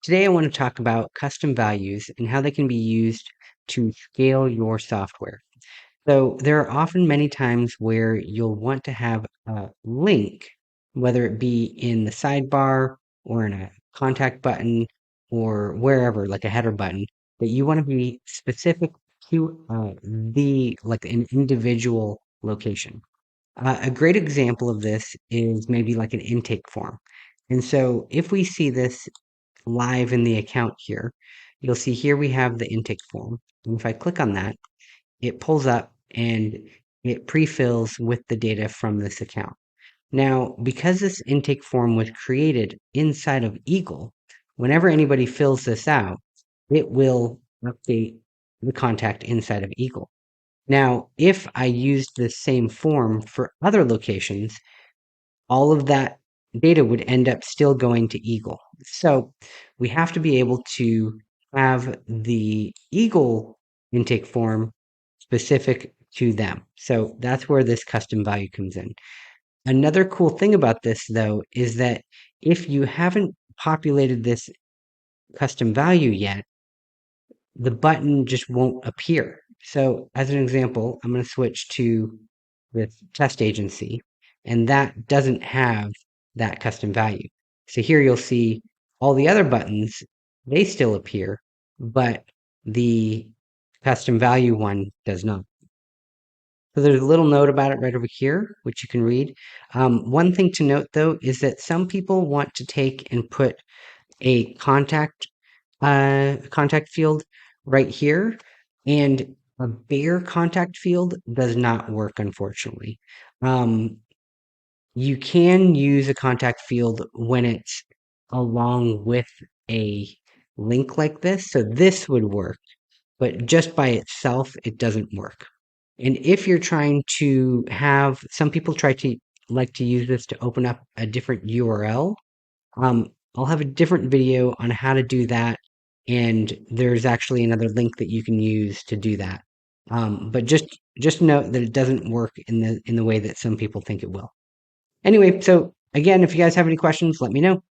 Today, I want to talk about custom values and how they can be used to scale your software. So, there are often many times where you'll want to have a link, whether it be in the sidebar or in a contact button or wherever, like a header button, that you want to be specific to like an individual location. A great example of this is maybe like an intake form. And so if we see this live in the account here, you'll see here we have the intake form. And if I click on that, it pulls up and it pre-fills with the data from this account. Now, because this intake form was created inside of Eagle, whenever anybody fills this out, it will update the contact inside of Eagle. Now, if I used the same form for other locations, all of that data would end up still going to Eagle. So we have to be able to have the Eagle intake form specific to them. So that's where this custom value comes in. Another cool thing about this, though, is that if you haven't populated this custom value yet, the button just won't appear. So as an example, I'm going to switch to the test agency, and that doesn't have that custom value. So here you'll see all the other buttons, they still appear, but the custom value one does not. So there's a little note about it right over here, which you can read. One thing to note, though, is that some people want to take and put a contact field right here, and a bare contact field does not work, unfortunately. Um, you can use a contact field when it's along with a link like this, so this would work, but just by itself, it doesn't work. And if you're trying to have, some people try to like to use this to open up a different URL. I'll have a different video on how to do that, and there's actually another link that you can use to do that. But just note that it doesn't work in the way that some people think it will. Anyway, so again, if you guys have any questions, let me know.